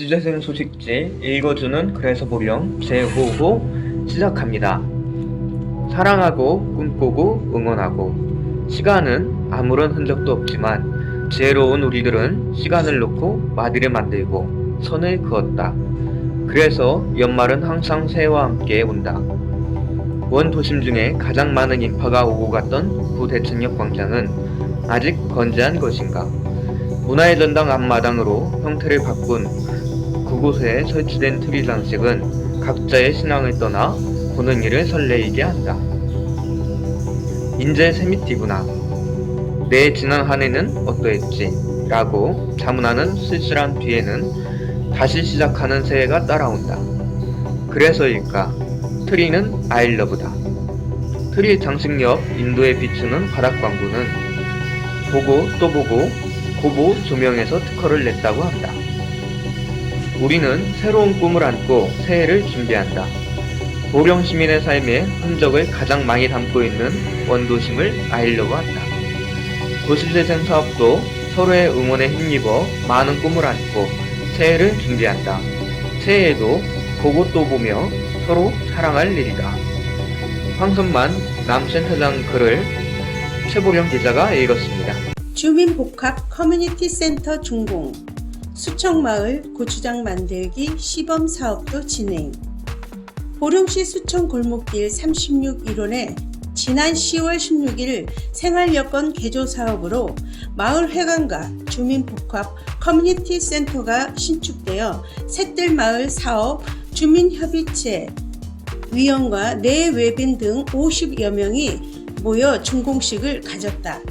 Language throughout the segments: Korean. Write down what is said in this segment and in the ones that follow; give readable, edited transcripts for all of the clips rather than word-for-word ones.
도시재생 소식지 읽어주는 그래서 보령 제5호 시작합니다. 사랑하고 꿈꾸고 응원하고 시간은 아무런 흔적도 없지만 지혜로운 우리들은 시간을 놓고 마디를 만들고 선을 그었다. 그래서 연말은 항상 새해와 함께 온다. 원 도심 중에 가장 많은 인파가 오고 갔던 부대천역 광장은 아직 건재한 것인가? 문화의 전당 앞마당으로 형태를 바꾼 그곳에 설치된 트리 장식은 각자의 신앙을 떠나 보는 이를 설레이게 한다. 인제 새밑이구나. 내 지난 한 해는 어떠했지? 라고 자문하는 쓸쓸한 뒤에는 다시 시작하는 새해가 따라온다. 그래서일까? 트리는 아이러브다. 트리 장식 옆 인도에 비추는 바닥 광고는 보고 또 보고 고보 조명에서 특허를 냈다고 한다. 우리는 새로운 꿈을 안고 새해를 준비한다. 보령 시민의 삶의 흔적을 가장 많이 담고 있는 원도심을 아이러브한다. 도시재생 사업도 서로의 응원에 힘입어 많은 꿈을 안고 새해를 준비한다. 새해에도 보고 또 보며 서로 사랑할 일이다. 황선만 남센터장 글을 최보령 기자가 읽었습니다. 주민복합 커뮤니티 센터 준공, 수청마을 고추장 만들기 시범 사업도 진행. 보령시 수청 골목길 36일원에 지난 10월 16일 생활여건 개조 사업으로 마을 회관과 주민복합 커뮤니티 센터가 신축되어 샛들마을 사업 주민협의체 위원과 내외빈 등 50여 명이 모여 준공식을 가졌다.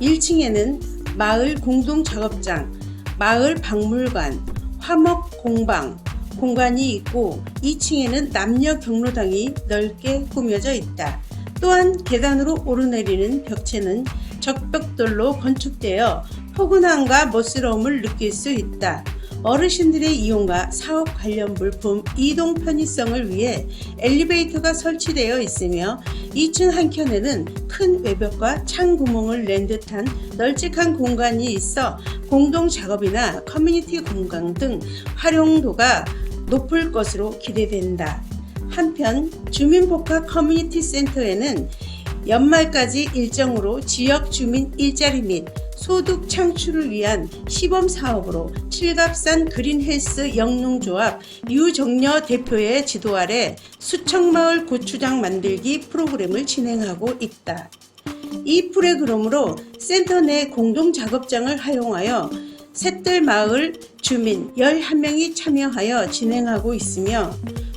1층에는 마을 공동작업장, 마을 박물관, 화목 공방, 공간이 있고 2층에는 남녀 경로당이 넓게 꾸며져 있다. 또한 계단으로 오르내리는 벽체는 적벽돌로 건축되어 포근함과 멋스러움을 느낄 수 있다. 어르신들의 이용과 사업 관련 물품 이동 편의성을 위해 엘리베이터가 설치되어 있으며 2층 한켠에는 큰 외벽과 창 구멍을 낸 듯한 널찍한 공간이 있어 공동 작업이나 커뮤니티 공간 등 활용도가 높을 것으로 기대된다. 한편 주민복합 커뮤니티 센터에는 연말까지 일정으로 지역 주민 일자리 및 소득 창출을 위한 시범 사업으로 칠갑산 그린헬스 영농조합 유정려 대표의 지도 아래 수청마을 고추장 만들기 프로그램을 진행하고 있다. 이 프로그램으로 센터 내 공동작업장을 활용하여 샛들마을 주민 11명이 참여하여 진행하고 있으며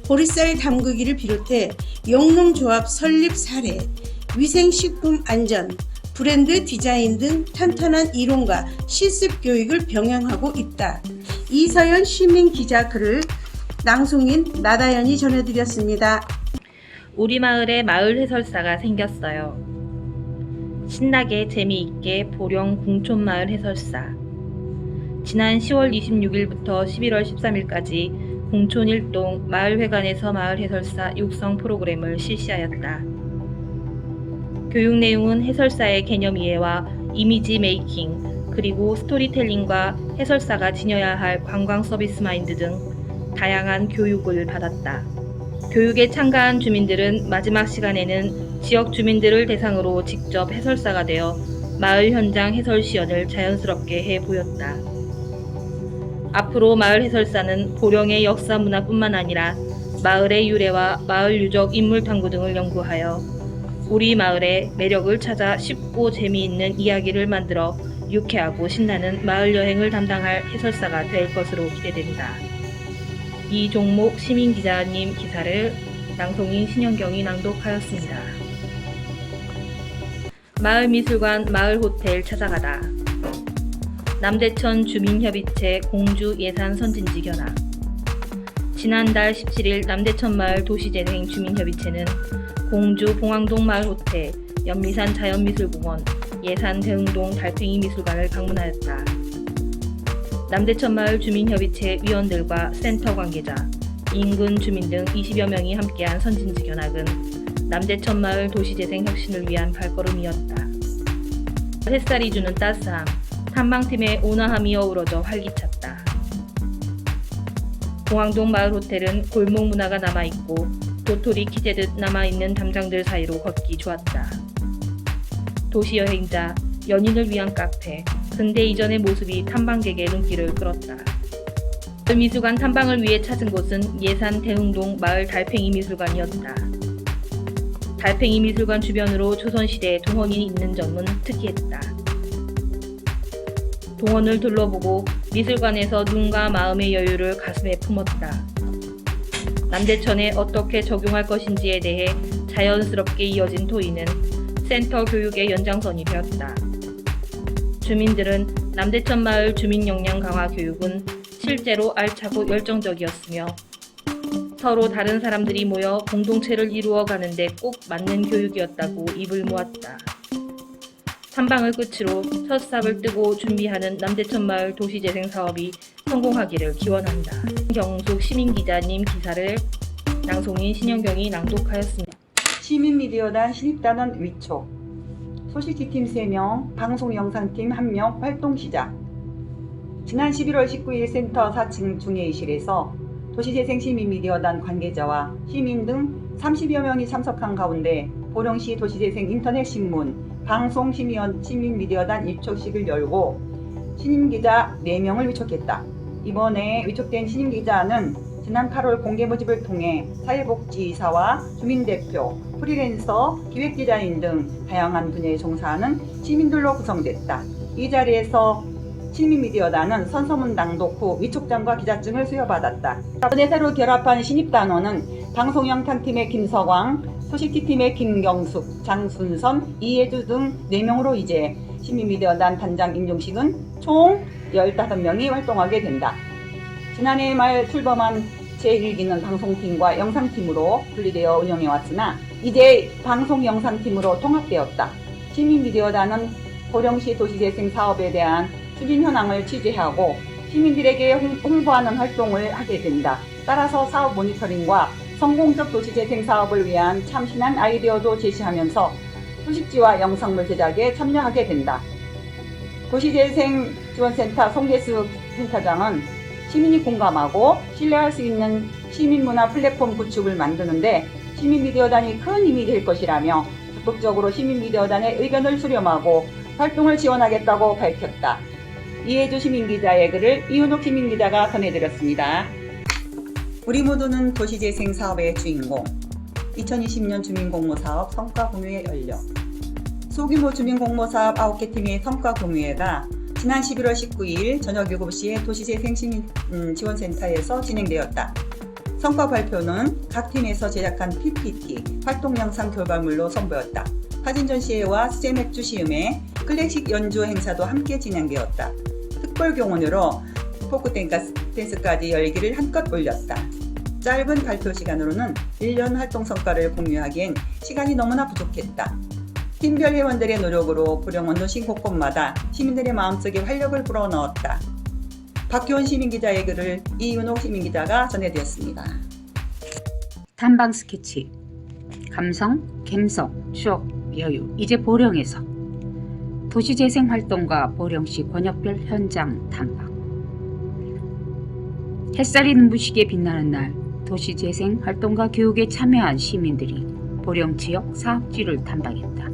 보리쌀 담그기를 비롯해 영농조합 설립 사례, 위생식품 안전, 브랜드 디자인 등 탄탄한 이론과 실습 교육을 병행하고 있다. 이서연 시민 기자 글을 낭송인 나다연이 전해드렸습니다. 우리 마을에 마을 해설사가 생겼어요. 신나게 재미있게 보령 궁촌마을 해설사. 지난 10월 26일부터 11월 13일까지 궁촌 1동 마을회관에서 마을 해설사 육성 프로그램을 실시하였다. 교육 내용은 해설사의 개념 이해와 이미지 메이킹, 그리고 스토리텔링과 해설사가 지녀야 할 관광 서비스 마인드 등 다양한 교육을 받았다. 교육에 참가한 주민들은 마지막 시간에는 지역 주민들을 대상으로 직접 해설사가 되어 마을 현장 해설 시연을 자연스럽게 해 보였다. 앞으로 마을 해설사는 보령의 역사 문화뿐만 아니라 마을의 유래와 마을 유적 인물 탐구 등을 연구하여 우리 마을의 매력을 찾아 쉽고 재미있는 이야기를 만들어 유쾌하고 신나는 마을 여행을 담당할 해설사가 될 것으로 기대됩니다. 이종목 시민기자님 기사를 낭송인 신현경이 낭독하였습니다. 마을미술관 마을호텔 찾아가다. 남대천 주민협의체 공주 예산 선진지 견학. 지난달 17일 남대천마을 도시재생 주민협의체는 공주 봉황동 마을호텔, 연미산 자연미술공원, 예산 대흥동 달팽이 미술관을 방문하였다. 남대천마을 주민협의체 위원들과 센터 관계자, 인근 주민 등 20여 명이 함께한 선진지 견학은 남대천마을 도시재생 혁신을 위한 발걸음이었다. 햇살이 주는 따스함, 탐방팀의 온화함이 어우러져 활기찼다. 공항동 마을 호텔은 골목 문화가 남아있고 도토리 키재듯 남아있는 담장들 사이로 걷기 좋았다. 도시 여행자, 연인을 위한 카페, 근대 이전의 모습이 탐방객의 눈길을 끌었다. 미술관 탐방을 위해 찾은 곳은 예산 대흥동 마을 달팽이 미술관이었다. 달팽이 미술관 주변으로 조선시대 동원이 있는 점은 특이했다. 동원을 둘러보고 미술관에서 눈과 마음의 여유를 가슴에 품었다. 남대천에 어떻게 적용할 것인지에 대해 자연스럽게 이어진 토의는 센터 교육의 연장선이 되었다. 주민들은 남대천 마을 주민 역량 강화 교육은 실제로 알차고 열정적이었으며 서로 다른 사람들이 모여 공동체를 이루어 가는데 꼭 맞는 교육이었다고 입을 모았다. 탐방을 끝으로 첫 삽을 뜨고 준비하는 남대천 마을 도시재생 사업이 성공하기를 기원한다. 경숙 시민기자님 기사를 낭송인 신현경이 낭독하였습니다. 시민미디어단 신입단원 위촉, 소식지팀 3명, 방송영상팀 1명 활동 시작. 지난 11월 19일 센터 4층 중회의실에서 도시재생 시민미디어단 관계자와 시민 등 30여 명이 참석한 가운데 보령시 도시재생 인터넷 신문, 방송 시민미디어단 위촉식을 열고 신임기자 4명을 위촉했다. 이번에 위촉된 신임기자는 지난 8월 공개 모집을 통해 사회복지사와 주민대표, 프리랜서, 기획디자인 등 다양한 분야에 종사하는 시민들로 구성됐다. 이 자리에서 시민미디어단은 선서문 낭독 후 위촉장과 기자증을 수여받았다. 이번에 새로 결합한 신입단원은 방송영상팀의 김서광, 소식지팀의 김경숙, 장순선, 이혜주 등 4명으로 이제 시민미디어단 단장 임종식은 총 15명이 활동하게 된다. 지난해 말 출범한 제1기는 방송팀과 영상팀으로 분리되어 운영해왔으나 이제 방송영상팀으로 통합되었다. 시민미디어단은 보령시 도시재생 사업에 대한 추진 현황을 취재하고 시민들에게 홍보하는 활동을 하게 된다. 따라서 사업 모니터링과 성공적 도시재생 사업을 위한 참신한 아이디어도 제시하면서 소식지와 영상물 제작에 참여하게 된다. 도시재생 지원센터 송대수 센터장은 시민이 공감하고 신뢰할 수 있는 시민문화 플랫폼 구축을 만드는데 시민미디어단이 큰 힘이 될 것이라며 적극적으로 시민미디어단의 의견을 수렴하고 활동을 지원하겠다고 밝혔다. 이혜주 시민기자의 글을 이윤옥 시민기자가 전해드렸습니다. 우리 모두는 도시재생 사업의 주인공. 2020년 주민공모사업 성과공유회 열려. 소규모 주민공모사업 9개 팀의 성과공유회가 지난 11월 19일 저녁 7시에 도시재생 시민지원센터에서 진행되었다. 성과 발표는 각 팀에서 제작한 PPT, 활동 영상 결과물로 선보였다. 사진 전시회와 수제 맥주 시음회, 클래식 연주 행사도 함께 진행되었다. 특별 경원으로 포크 댄스까지 열기를 한껏 올렸다. 짧은 발표 시간으로는 1년 활동 성과를 공유하기엔 시간이 너무나 부족했다. 팀별 회원들의 노력으로 보령 원도시 곳곳마다 시민들의 마음속에 활력을 불어넣었다. 박효원 시민기자의 글을 이윤옥 시민기자가 전해드렸습니다. 탐방 스케치, 감성, 갬성, 추억, 여유, 이제 보령에서 도시재생 활동과 보령시 권역별 현장 탐방. 햇살이 눈부시게 빛나는 날 도시재생 활동과 교육에 참여한 시민들이 보령 지역 사업지를 탐방했다.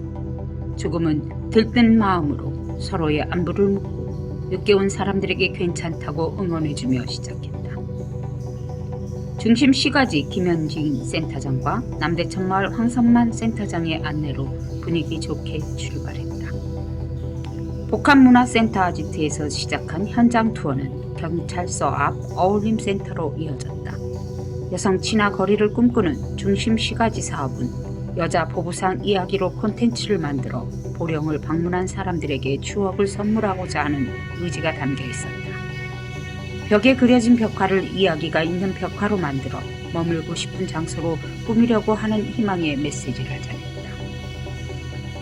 조금은 들뜬 마음으로 서로의 안부를 묻고 늦게 온 사람들에게 괜찮다고 응원해주며 시작했다. 중심 시가지 김현진 센터장과 남대천 마을 황선만 센터장의 안내로 분위기 좋게 출발했다. 복합문화센터 아지트에서 시작한 현장 투어는 경찰서 앞 어울림센터로 이어졌다. 여성 친화 거리를 꿈꾸는 중심 시가지 사업은 여자 보부상 이야기로 콘텐츠를 만들어 보령을 방문한 사람들에게 추억을 선물하고자 하는 의지가 담겨 있었다. 벽에 그려진 벽화를 이야기가 있는 벽화로 만들어 머물고 싶은 장소로 꾸미려고 하는 희망의 메시지를 전했다.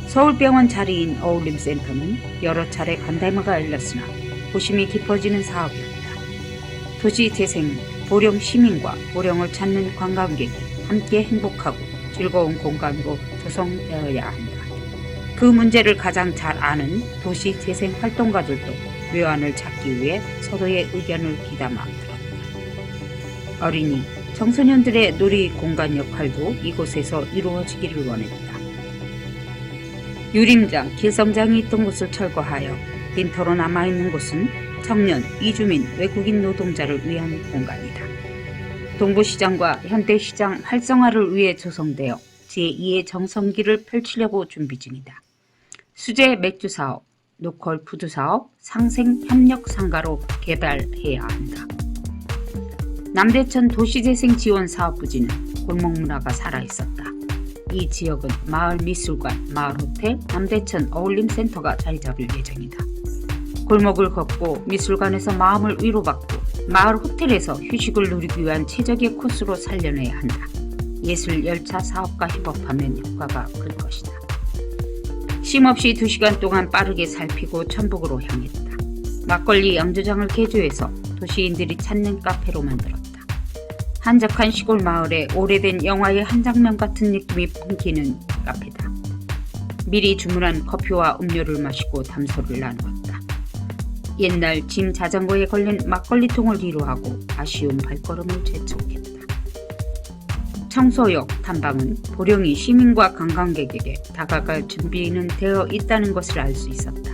서울병원 자리인 어울림센터는 여러 차례 간담회가 열렸으나 고심이 깊어지는 사업이었다. 도시재생, 보령 시민과 보령을 찾는 관광객이 함께 행복하고 즐거운 공간으로 조성되어야 한다. 그 문제를 가장 잘 아는 도시재생 활동가들도 묘안을 찾기 위해 서로의 의견을 귀담아 들었다. 어린이, 청소년들의 놀이 공간 역할도 이곳에서 이루어지기를 원했다. 유림장, 길성장이 있던 곳을 철거하여 빈터로 남아있는 곳은 청년, 이주민, 외국인 노동자를 위한 공간이다. 동부시장과 현대시장 활성화를 위해 조성되어 제2의 정성기를 펼치려고 준비 중이다. 수제 맥주 사업, 로컬 푸드 사업, 상생 협력 상가로 개발해야 한다. 남대천 도시재생 지원 사업 부지는 골목 문화가 살아있었다. 이 지역은 마을 미술관, 마을 호텔, 남대천 어울림센터가 자리 잡을 예정이다. 골목을 걷고 미술관에서 마음을 위로받고 마을 호텔에서 휴식을 누리기 위한 최적의 코스로 살려내야 한다. 예술 열차 사업과 협업하면 효과가 클 것이다. 쉼없이 2시간 동안 빠르게 살피고 천북으로 향했다. 막걸리 양조장을 개조해서 도시인들이 찾는 카페로 만들었다. 한적한 시골 마을에 오래된 영화의 한 장면 같은 느낌이 풍기는 카페다. 미리 주문한 커피와 음료를 마시고 담소를 나누었다. 옛날 짐 자전거에 걸린 막걸리통을 뒤로하고 아쉬운 발걸음을 재촉했다. 청소역 탐방은 보령이 시민과 관광객에게 다가갈 준비는 되어 있다는 것을 알 수 있었다.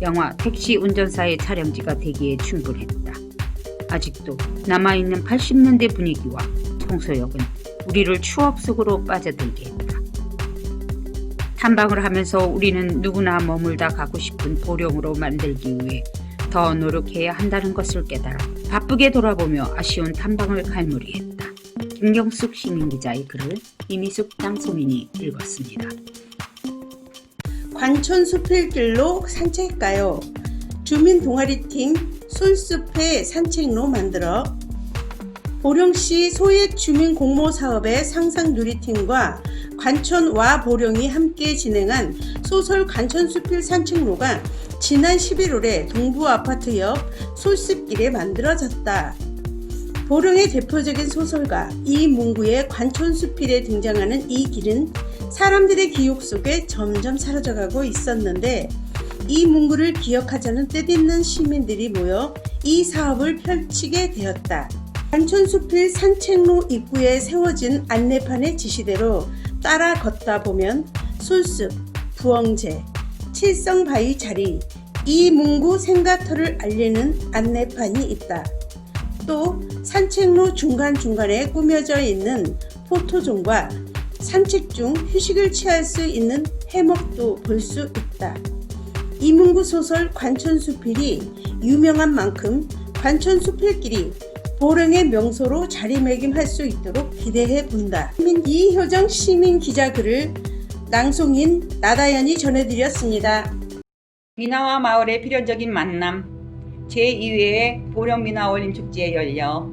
영화 택시 운전사의 촬영지가 되기에 충분했다. 아직도 남아있는 80년대 분위기와 청소역은 우리를 추억 속으로 빠져들게 했다. 탐방을 하면서 우리는 누구나 머물다 가고 싶은 보령으로 만들기 위해 더 노력해야 한다는 것을 깨달아 바쁘게 돌아보며 아쉬운 탐방을 갈무리했다. 김경숙 시민기자의 글을 이미숙 장소민이 읽었습니다. 관촌 숲길로 산책가요. 주민 동아리팀 솔숲에 산책로 만들어 보령시 소액 주민 공모 사업의 상상 누리팀과 관촌 와 보령이 함께 진행한 소설 관촌숲길 산책로가 지난 11월에 동부 아파트 옆 솔숲길에 만들어졌다. 보령의 대표적인 소설가 이문구의 관촌숲길에 등장하는 이 길은 사람들의 기억 속에 점점 사라져가고 있었는데 이문구를 기억하자는 뜻있는 시민들이 모여 이 사업을 펼치게 되었다. 관촌숲길 산책로 입구에 세워진 안내판의 지시대로 따라 걷다 보면 솔숲, 부엉제, 칠성바위 자리, 이문구 생가터를 알리는 안내판이 있다. 또 산책로 중간중간에 꾸며져 있는 포토존과 산책 중 휴식을 취할 수 있는 해먹도 볼 수 있다. 이문구 소설 관촌숲길이 유명한 만큼 관촌숲길길이 보령의 명소로 자리매김할 수 있도록 기대해 본다. 이효정 시민기자 글을 낭송인 나다연이 전해드렸습니다. 미나와 마을의 필연적인 만남 제2회 보령미나 어울림축제 열려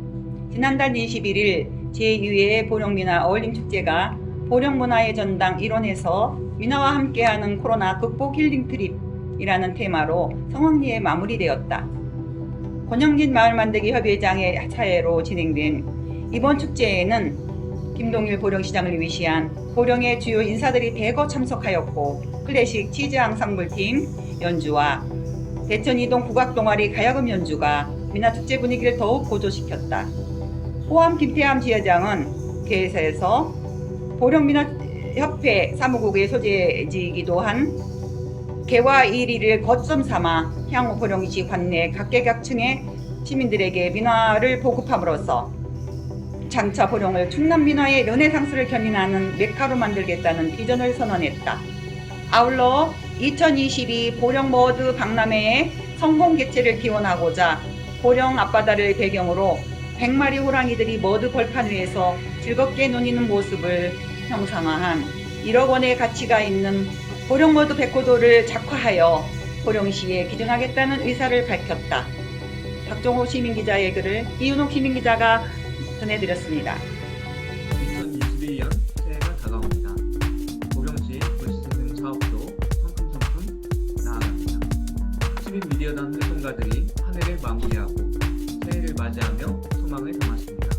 지난달 21일 제2회 보령미나 어울림축제가 보령문화의 전당 일원에서 미나와 함께하는 코로나 극복 힐링 트립이라는 테마로 성황리에 마무리되었다. 권영진 마을만들기 협의회장의 차례로 진행된 이번 축제에는 김동일 보령시장을 위시한 보령의 주요 인사들이 대거 참석하였고 클래식 치즈 앙상블팀 연주와 대천이동 국악동아리 가야금 연주가 미나축제 분위기를 더욱 고조시켰다. 호암 김태함 지회장은 개회사에서 보령미나협회 사무국의 소재지이기도 한 개화 1위를 거점 삼아 향후 보령시 관내 각계각층의 시민들에게 민화를 보급함으로써 장차 보령을 충남 민화의 르네상스를 견인하는 메카로 만들겠다는 비전을 선언했다. 아울러 2022 보령 머드 박람회의 성공 개최를 기원하고자 보령 앞바다를 배경으로 100마리 호랑이들이 머드 벌판 위에서 즐겁게 노니는 모습을 형상화한 1억 원의 가치가 있는 보령 머드 백호도를 작화하여 보령시에 기증하겠다는 의사를 밝혔다. 박종호 시민기자의 글을 이윤옥 시민기자가 전해드렸습니다. 2022년 새해가 다가옵니다. 보령시 도시재생 사업도 성큼성큼 나아갑니다. 시민 미디어단 활동가들이 한 해를 마무리하고 새해를 맞이하며 소망을 담았습니다.